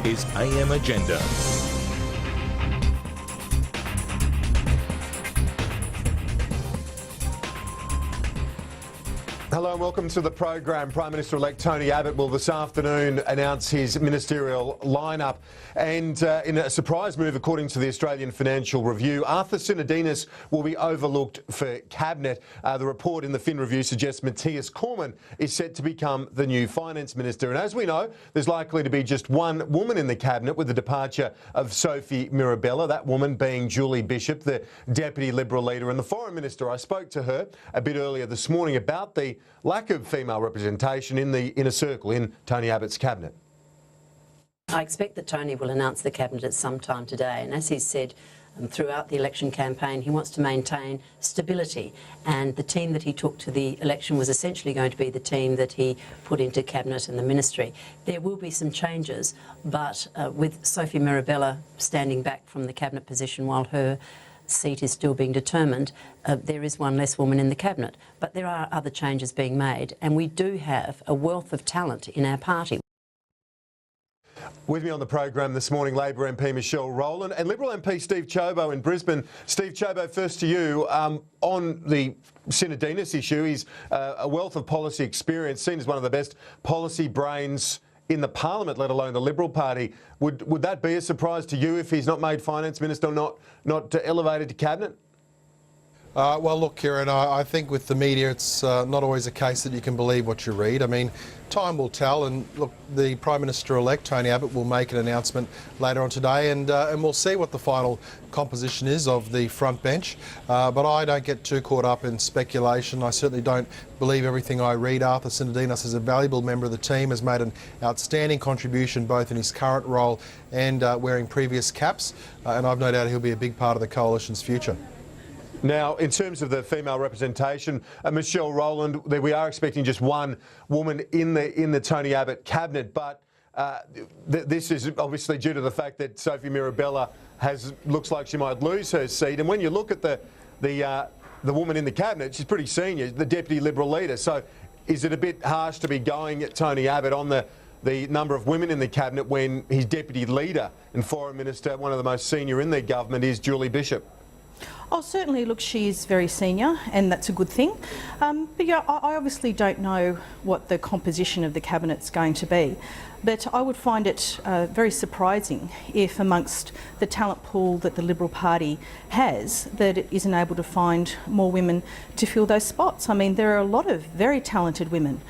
is AM Agenda. Hello and welcome to the program. Prime Minister-elect Tony Abbott will this afternoon announce his ministerial lineup. And in a surprise move, according to the Australian Financial Review, Arthur Sinodinos will be overlooked for Cabinet. The report in the Fin Review suggests Matthias Cormann is set to become the new Finance Minister. And as we know, there's likely to be just one woman in the Cabinet with the departure of Sophie Mirabella, that woman being Julie Bishop, the Deputy Liberal leader and the Foreign Minister. I spoke to her a bit earlier this morning about the lack of female representation in the inner circle in Tony Abbott's Cabinet. I expect that Tony will announce the Cabinet at some time today, and as he said throughout the election campaign, he wants to maintain stability, and the team that he took to the election was essentially going to be the team that he put into Cabinet and the Ministry. There will be some changes, but with Sophie Mirabella standing back from the Cabinet position while her seat is still being determined, there is one less woman in the Cabinet. But there are other changes being made, and we do have a wealth of talent in our party. With me on the program this morning, Labor MP Michelle Rowland and Liberal MP Steve Ciobo in Brisbane. Steve Ciobo, first to you. On the Sinodinos issue, he's a wealth of policy experience, seen as one of the best policy brains in the Parliament, let alone the Liberal Party. Would that be a surprise to you if he's not made Finance Minister or not elevated to Cabinet? Well, look, Kieran, I think with the media it's not always a case that you can believe what you read. I mean, time will tell, and look, the Prime Minister-elect, Tony Abbott, will make an announcement later on today, and we'll see what the final composition is of the front bench. But I don't get too caught up in speculation. I certainly don't believe everything I read. Arthur Sinodinos is a valuable member of the team, has made an outstanding contribution both in his current role and wearing previous caps, and I've no doubt he'll be a big part of the Coalition's future. Now, in terms of the female representation, Michelle Rowland, we are expecting just one woman in the Tony Abbott Cabinet, but this is obviously due to the fact that Sophie Mirabella looks like she might lose her seat. And when you look at the woman in the Cabinet, she's pretty senior, the Deputy Liberal leader. So is it a bit harsh to be going at Tony Abbott on the number of women in the Cabinet when his Deputy Leader and Foreign Minister, one of the most senior in their government, is Julie Bishop? Oh, certainly, look, she is very senior and that's a good thing. But yeah, I obviously don't know what the composition of the Cabinet's going to be. But I would find it very surprising if amongst the talent pool that the Liberal Party has, that it isn't able to find more women to fill those spots. I mean, there are a lot of very talented women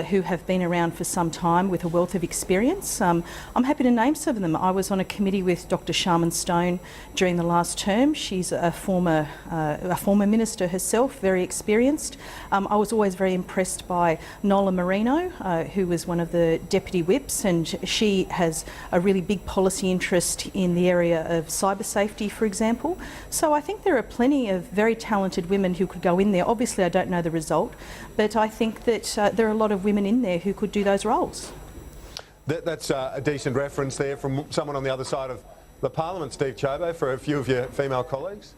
who have been around for some time with a wealth of experience. I'm happy to name some of them. I was on a committee with Dr. Sharman Stone during the last term. She's a former minister herself, very experienced. I was always very impressed by Nola Marino, who was one of the deputy whips, and she has a really big policy interest in the area of cyber safety, for example. So I think there are plenty of very talented women who could go in there. Obviously, I don't know the result, but I think that there are a lot of women in there who could do those roles. That's a decent reference there from someone on the other side of the Parliament, Steve Ciobo, for a few of your female colleagues.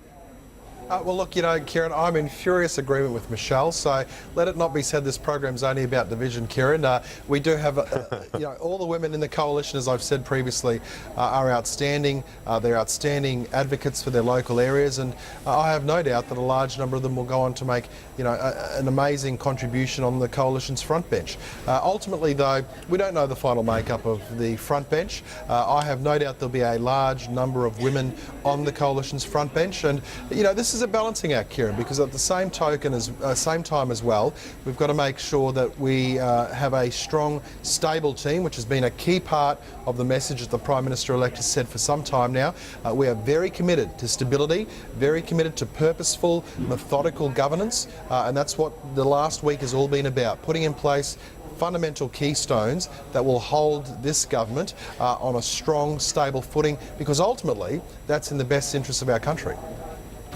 Well, look, you know, Kieran, I'm in furious agreement with Michelle, so let it not be said this program's only about division, Kieran. We do have, you know, all the women in the Coalition, as I've said previously, are outstanding. They're outstanding advocates for their local areas, and I have no doubt that a large number of them will go on to make, you know, an amazing contribution on the Coalition's front bench. Ultimately, though, we don't know the final makeup of the front bench. I have no doubt there'll be a large number of women on the Coalition's front bench, and, you know, this is a balancing act, Kieran, because at the same time as well, we've got to make sure that we have a strong, stable team, which has been a key part of the message that the Prime Minister-elect has said for some time now. We are very committed to stability, very committed to purposeful, methodical governance, and that's what the last week has all been about, putting in place fundamental keystones that will hold this government on a strong, stable footing, because ultimately that's in the best interest of our country.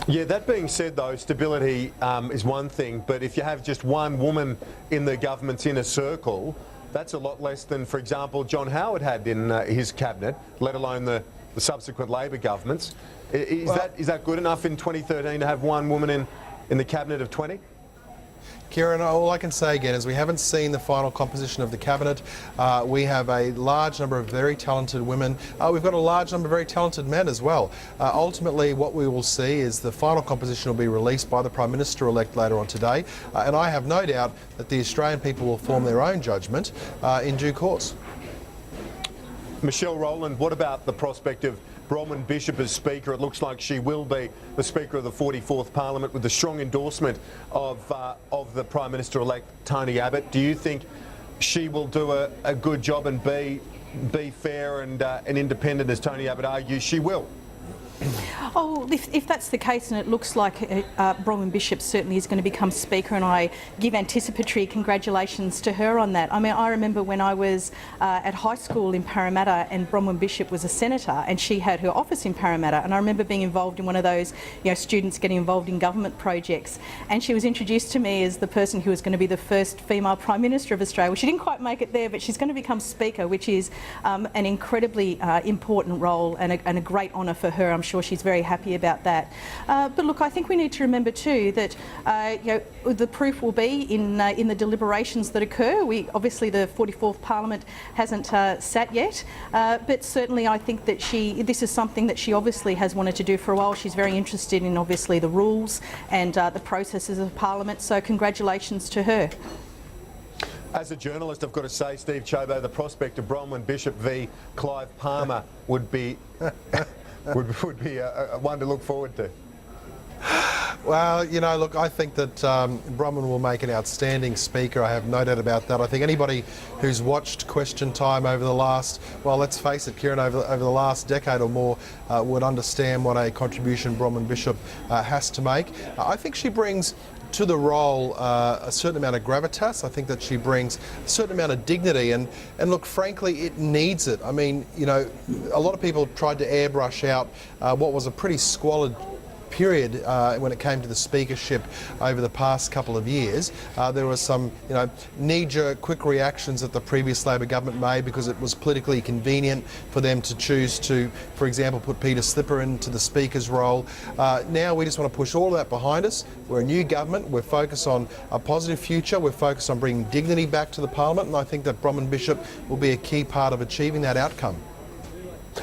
Yeah, that being said, though, stability is one thing, but if you have just one woman in the government's inner circle, that's a lot less than, for example, John Howard had in his cabinet, let alone the subsequent Labor governments. Is that good enough in 2013 to have one woman in the cabinet of 20? Kieran, all I can say again is we haven't seen the final composition of the cabinet. We have a large number of very talented women. We've got a large number of very talented men as well. Ultimately, what we will see is the final composition will be released by the Prime Minister-elect later on today, and I have no doubt that the Australian people will form their own judgment in due course. Michelle Rowland, what about the prospect of Bronwyn Bishop as Speaker? It looks like she will be the Speaker of the 44th Parliament with the strong endorsement of the Prime Minister-elect Tony Abbott. Do you think she will do a good job and be fair and independent, as Tony Abbott argues she will? Oh, if that's the case, and it looks like Bronwyn Bishop certainly is going to become Speaker, and I give anticipatory congratulations to her on that. I mean, I remember when I was at high school in Parramatta and Bronwyn Bishop was a senator and she had her office in Parramatta, and I remember being involved in one of those, students getting involved in government projects, and she was introduced to me as the person who was going to be the first female Prime Minister of Australia. Well, she didn't quite make it there, but she's going to become Speaker, which is an incredibly important role and a great honour for her. I'm sure she's very happy about that. But look, I think we need to remember too that the proof will be in the deliberations that occur. Obviously the 44th Parliament hasn't sat yet, but certainly I think that this is something that she obviously has wanted to do for a while. She's very interested in obviously the rules and the processes of Parliament, so congratulations to her. As a journalist, I've got to say, Steve Ciobo, the prospect of Bronwyn Bishop v Clive Palmer would be would be one to look forward to. Well, look, I think that Bronwyn will make an outstanding Speaker. I have no doubt about that. I think anybody who's watched Question Time over the last, well, let's face it, Kieran, over the last decade or more would understand what a contribution Bronwyn Bishop has to make. I think she brings to the role a certain amount of gravitas. I think that she brings a certain amount of dignity, and look, frankly, it needs it. I mean, a lot of people tried to airbrush out what was a pretty squalid period when it came to the speakership over the past couple of years. There were some, knee-jerk, quick reactions that the previous Labor government made because it was politically convenient for them to choose to, for example, put Peter Slipper into the Speaker's role. Now we just want to push all of that behind us. We're a new government. We're focused on a positive future. We're focused on bringing dignity back to the Parliament, and I think that Bronwyn Bishop will be a key part of achieving that outcome.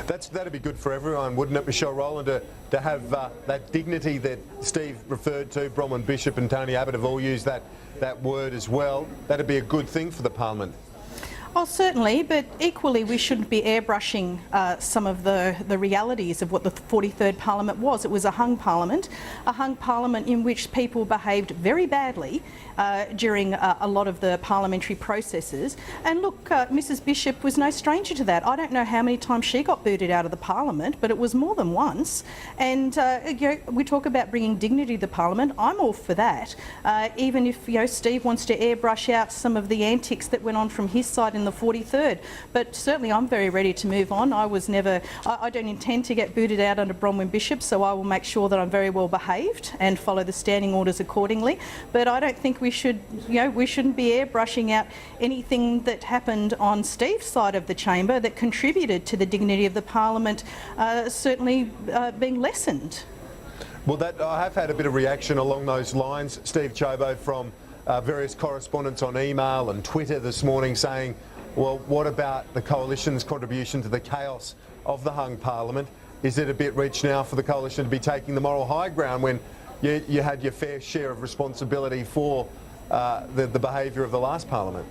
That'd be good for everyone, wouldn't it, Michelle Rowland, to have that dignity that Steve referred to. Bronwyn Bishop and Tony Abbott have all used that word as well. That'd be a good thing for the Parliament. Oh, certainly, but equally we shouldn't be airbrushing some of the realities of what the 43rd Parliament was. It was a hung Parliament in which people behaved very badly during a lot of the parliamentary processes. And look, Mrs Bishop was no stranger to that. I don't know how many times she got booted out of the Parliament, but it was more than once. And we talk about bringing dignity to the Parliament. I'm all for that. Even if Steve wants to airbrush out some of the antics that went on from his side in the 43rd, but certainly I'm very ready to move on. I don't intend to get booted out under Bronwyn Bishop, so I will make sure that I'm very well behaved and follow the standing orders accordingly. But I don't think we shouldn't be airbrushing out anything that happened on Steve's side of the chamber that contributed to the dignity of the Parliament certainly being lessened. Well, I have had a bit of reaction along those lines, Steve Ciobo, from various correspondents on email and Twitter this morning saying, well, what about the Coalition's contribution to the chaos of the hung Parliament? Is it a bit rich now for the Coalition to be taking the moral high ground when you had your fair share of responsibility for the behaviour of the last Parliament?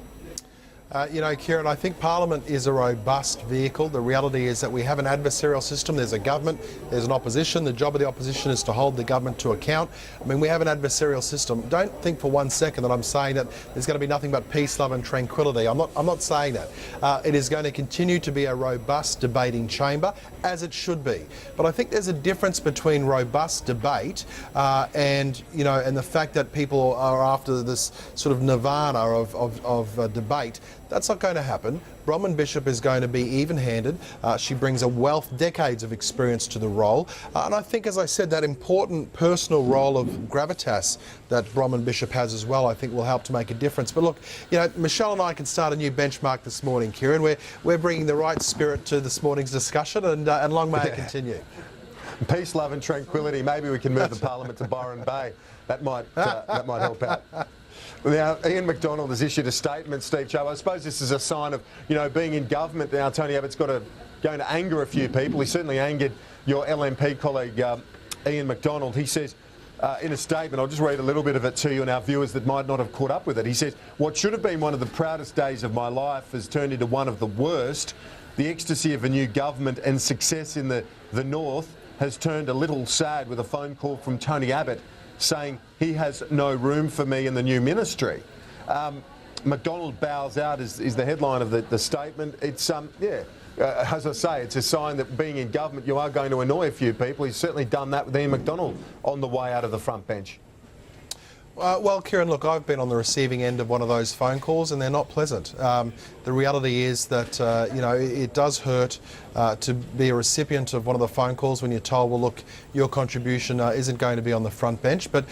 Kieran, I think Parliament is a robust vehicle. The reality is that we have an adversarial system. There's a government, there's an opposition. The job of the opposition is to hold the government to account. I mean, we have an adversarial system. Don't think for one second that I'm saying that there's going to be nothing but peace, love and tranquility. I'm not saying that. It is going to continue to be a robust debating chamber, as it should be. But I think there's a difference between robust debate and the fact that people are after this sort of nirvana of debate. That's not going to happen. Bronwyn Bishop is going to be even-handed. She brings a wealth, decades of experience to the role. And I think, as I said, that important personal role of gravitas that Bronwyn Bishop has as well, I think will help to make a difference. But look, Michelle and I can start a new benchmark this morning, Kieran. We're bringing the right spirit to this morning's discussion, and long may it continue. Peace, love and tranquility. Maybe we can move the Parliament to Byron Bay. That might help out. Now, Ian McDonald has issued a statement, Steve Ciobo. I suppose this is a sign of, being in government now. Tony Abbott's going to anger a few people. He certainly angered your LNP colleague, Ian McDonald. He says in a statement, I'll just read a little bit of it to you and our viewers that might not have caught up with it. He says, "What should have been one of the proudest days of my life has turned into one of the worst. The ecstasy of a new government and success in the North has turned a little sad with a phone call from Tony Abbott saying he has no room for me in the new ministry." McDonald bows out is the headline of the statement. It's, as I say, it's a sign that being in government, you are going to annoy a few people. He's certainly done that with Ian McDonald on the way out of the front bench. Well, Kieran, look, I've been on the receiving end of one of those phone calls and they're not pleasant. The reality is that, it does hurt to be a recipient of one of the phone calls when you're told, well, look, your contribution isn't going to be on the front bench. But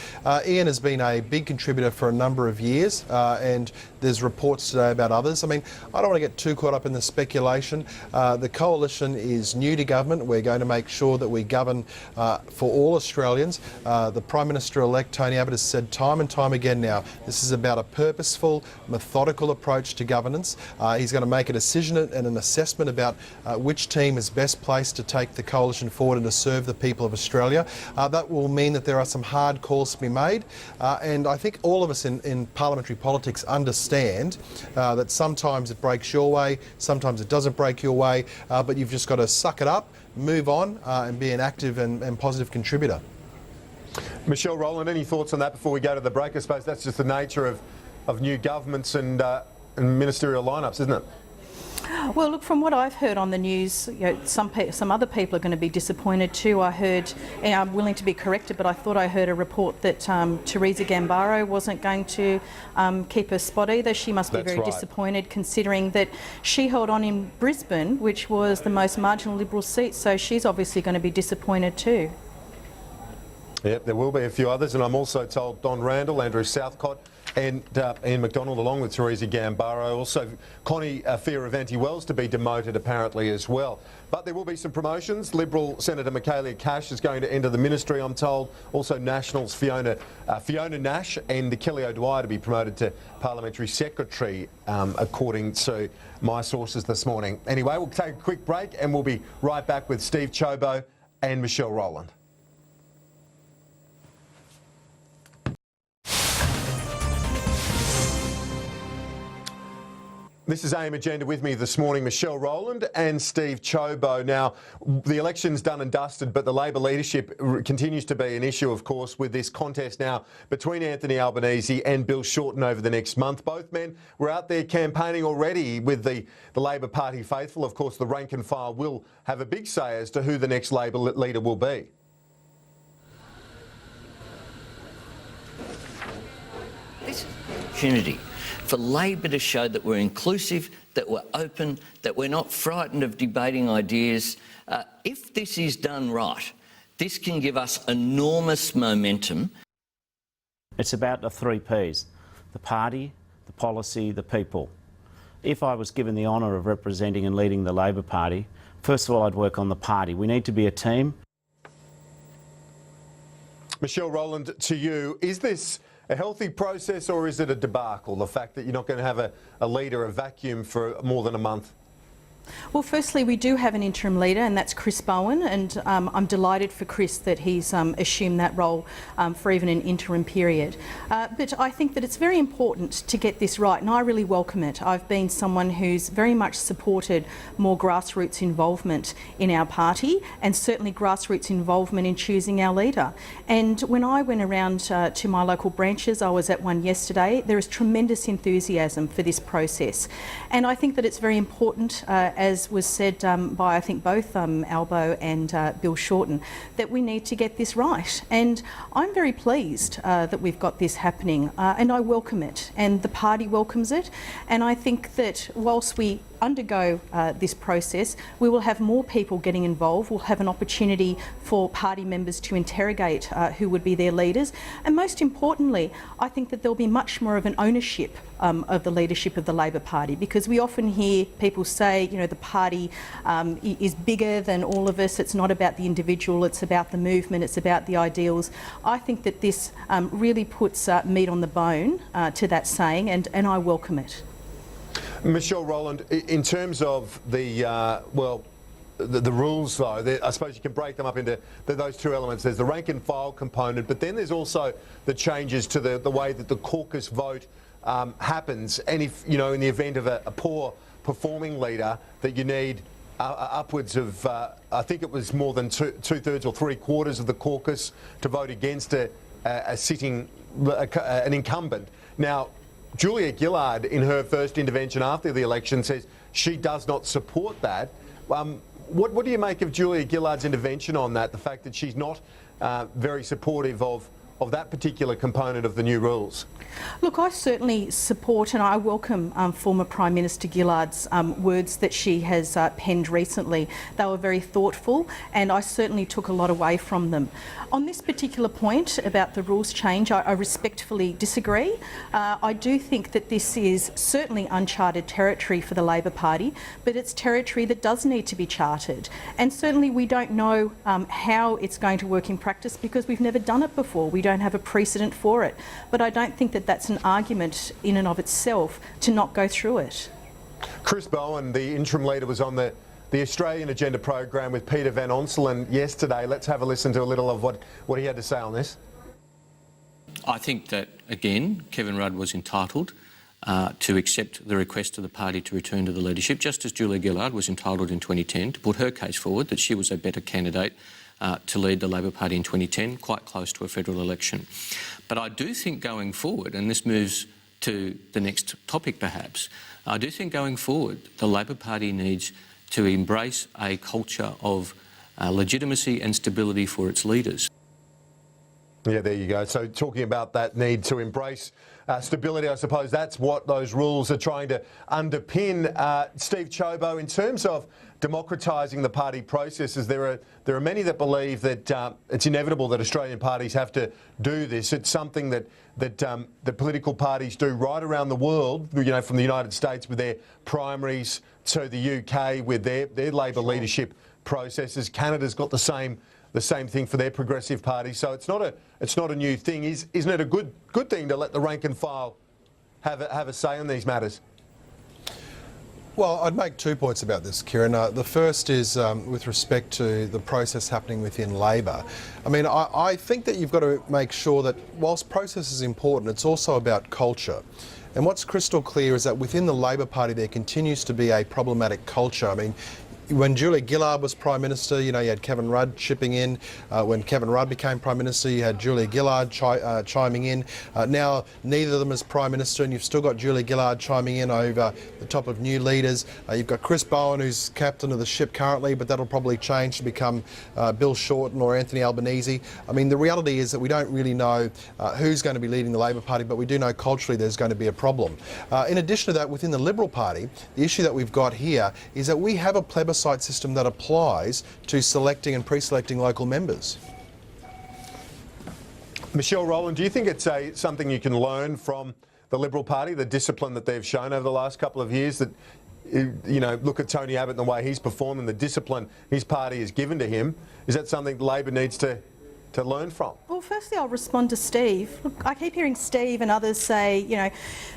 Ian has been a big contributor for a number of years and there's reports today about others. I mean, I don't want to get too caught up in the speculation. The coalition is new to government. We're going to make sure that we govern for all Australians. The Prime Minister-elect, Tony Abbott, has said time and time again now, this is about a purposeful, methodical approach to governance. He's going to make a decision and an assessment about which team is best placed to take the coalition forward and to serve the people of Australia. That will mean that there are some hard calls to be made. And I think all of us in parliamentary politics understand that sometimes it breaks your way, sometimes it doesn't break your way, but you've just got to suck it up, move on and be an active and positive contributor. Michelle Rowland, any thoughts on that before we go to the break? I suppose that's just the nature of new governments and ministerial lineups, isn't it? Well, look, from what I've heard on the news, some other people are going to be disappointed too. I heard, and I'm willing to be corrected, but I thought I heard a report that Theresa Gambaro wasn't going to keep her spot either. She must be very disappointed, considering that she held on in Brisbane, which was the most marginal Liberal seat, so she's obviously going to be disappointed too. Yep, there will be a few others, and I'm also told Don Randall, Andrew Southcott and Ian McDonald, along with Theresa Gambaro, also Connie Fierravanti-Wells to be demoted apparently as well. But there will be some promotions. Liberal Senator Michaelia Cash is going to enter the ministry, I'm told. Also Nationals Fiona Nash and Kelly O'Dwyer to be promoted to Parliamentary Secretary, according to my sources this morning. Anyway, we'll take a quick break and we'll be right back with Steve Ciobo and Michelle Rowland. This is AM Agenda. With me this morning, Michelle Rowland and Steve Ciobo. Now, the election's done and dusted, but the Labor leadership continues to be an issue, of course, with this contest now between Anthony Albanese and Bill Shorten over the next month. Both men were out there campaigning already with the Labor Party faithful. Of course, the rank and file will have a big say as to who the next Labor leader will be. This is an opportunity for Labor to show that we're inclusive, that we're open, that we're not frightened of debating ideas. If this is done right, this can give us enormous momentum. It's about the 3 Ps, the party, the policy, the people. If I was given the honour of representing and leading the Labor Party, first of all, I'd work on the party. We need to be a team. Michelle Rowland, to you, is this a healthy process or is it a debacle, the fact that you're not going to have a leader, a vacuum for more than a month? Well, firstly, we do have an interim leader, and that's Chris Bowen, and I'm delighted for Chris that he's assumed that role for even an interim period. But I think that it's very important to get this right, and I really welcome it. I've been someone who's very much supported more grassroots involvement in our party, and certainly grassroots involvement in choosing our leader. And when I went around to my local branches, I was at one yesterday, there is tremendous enthusiasm for this process. And I think that it's very important, as was said by I think both Albo and Bill Shorten, that we need to get this right. And I'm very pleased that we've got this happening, and I welcome it, and the party welcomes it. And I think that whilst we undergo this process, we will have more people getting involved. We'll have an opportunity for party members to interrogate who would be their leaders. And most importantly, I think that there'll be much more of an ownership of the leadership of the Labor Party, because we often hear people say, you know, the party is bigger than all of us. It's not about the individual, it's about the movement, it's about the ideals. I think that this really puts meat on the bone to that saying, and I welcome it. Michelle Rowland, in terms of the the rules, though, I suppose you can break them up into those two elements. There's the rank and file component, but then there's also the changes to the way that the caucus vote happens. And if, you know, in the event of a poor performing leader, that you need upwards of, I think it was more than two-thirds or three-quarters of the caucus to vote against a sitting, an incumbent. Now, Julia Gillard, in her first intervention after the election, says she does not support that. What do you make of Julia Gillard's intervention on that, the fact that she's not very supportive of that particular component of the new rules? Look, I certainly support and I welcome former Prime Minister Gillard's words that she has penned recently. They were very thoughtful and I certainly took a lot away from them. On this particular point about the rules change, I respectfully disagree. I do think that this is certainly uncharted territory for the Labor Party, but it's territory that does need to be charted. And certainly we don't know how it's going to work in practice because we've never done it before. We don't have a precedent for it. But I don't think that that's an argument in and of itself to not go through it. Chris Bowen, the interim leader, was on the Australian Agenda program with Peter Van Onselen yesterday. Let's have a listen to a little of what he had to say on this. I think that, again, Kevin Rudd was entitled to accept the request of the party to return to the leadership, just as Julia Gillard was entitled in 2010 to put her case forward that she was a better candidate to lead the Labor Party in 2010, quite close to a federal election. But I do think going forward, and this moves to the next topic perhaps, I do think going forward the Labor Party needs to embrace a culture of legitimacy and stability for its leaders. Yeah, there you go. So talking about that need to embrace stability, I suppose that's what those rules are trying to underpin. Steve Ciobo, in terms of democratising the party processes, there are many that believe that it's inevitable that Australian parties have to do this. It's something that the political parties do right around the world, you know, from the United States with their primaries to the UK with their Labor leadership processes. Canada's got the same thing for their progressive party. So it's not a new thing. Isn't it a good thing to let the rank and file have a say on these matters? Well, I'd make 2 points about this, Kieran. The first is with respect to the process happening within Labor. I mean, I think that you've got to make sure that whilst process is important, it's also about culture. And what's crystal clear is that within the Labor Party there continues to be a problematic culture. I mean, when Julia Gillard was Prime Minister, you know, you had Kevin Rudd chipping in. When Kevin Rudd became Prime Minister, you had Julia Gillard chiming in. Now, neither of them is Prime Minister, and you've still got Julia Gillard chiming in over the top of new leaders. You've got Chris Bowen, who's captain of the ship currently, but that'll probably change to become Bill Shorten or Anthony Albanese. I mean, the reality is that we don't really know who's going to be leading the Labor Party, but we do know culturally there's going to be a problem. In addition to that, within the Liberal Party, the issue that we've got here is that we have a plebiscite system that applies to selecting and pre-selecting local members. Michelle Rowland, do you think it's something you can learn from the Liberal Party, the discipline that they've shown over the last couple of years? That, you know, look at Tony Abbott and the way he's performed and the discipline his party has given to him. Is that something Labor needs to learn from? Well, firstly, I'll respond to Steve. Look, I keep hearing Steve and others say, you know,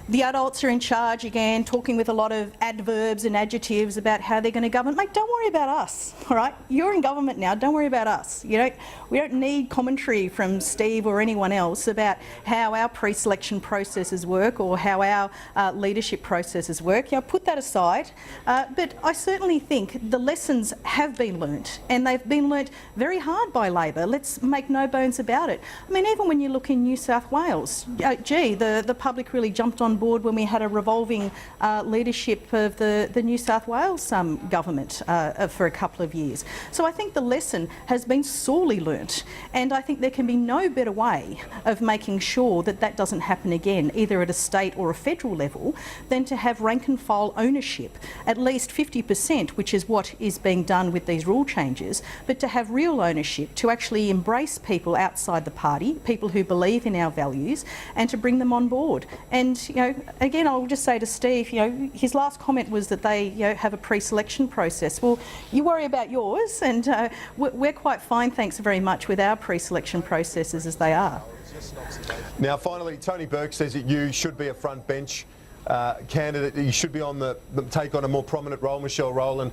the adults are in charge again, talking with a lot of adverbs and adjectives about how they're going to govern. Mate, don't worry about us, all right? You're in government now, don't worry about us. We don't need commentary from Steve or anyone else about how our pre-selection processes work or how our leadership processes work. You know, put that aside. But I certainly think the lessons have been learnt, and they've been learnt very hard by Labor. Let's make make no bones about it. I mean, even when you look in New South Wales, the public really jumped on board when we had a revolving leadership of the New South Wales government for a couple of years. So I think the lesson has been sorely learnt, and I think there can be no better way of making sure that that doesn't happen again, either at a state or a federal level, than to have rank and file ownership, at least 50%, which is what is being done with these rule changes, but to have real ownership, to actually embrace people outside the party, people who believe in our values, and to bring them on board. And, again, I'll just say to Steve, his last comment was that they, have a pre-selection process. Well, you worry about yours, and we're quite fine, thanks very much, with our pre-selection processes as they are. Now, finally, Tony Burke says that you should be a front bench candidate. You should be on take on a more prominent role, Michelle Rowland,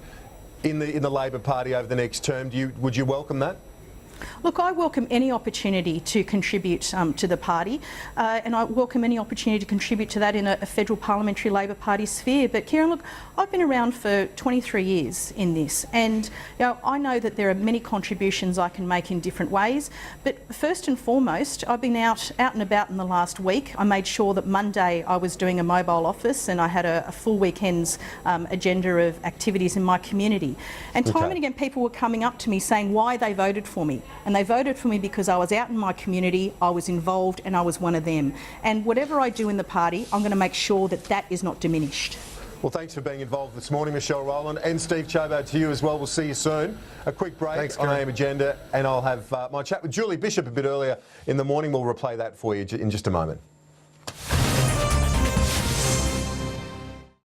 in the Labor Party over the next term. Would you welcome that? Look, I welcome any opportunity to contribute to the party, and I welcome any opportunity to contribute to that in a federal parliamentary Labor Party sphere. But Kieran, look, I've been around for 23 years in this, and I know that there are many contributions I can make in different ways. But first and foremost, I've been out and about in the last week. I made sure that Monday I was doing a mobile office, and I had a full weekend's agenda of activities in my community. And time and again, people were coming up to me saying why they voted for me. And they voted for me because I was out in my community, I was involved, and I was one of them. And whatever I do in the party, I'm going to make sure that that is not diminished. Well, thanks for being involved this morning, Michelle Rowland, and Steve Ciobo, to you as well. We'll see you soon. A quick break on AM Agenda, and I'll have my chat with Julie Bishop a bit earlier in the morning. We'll replay that for you in just a moment.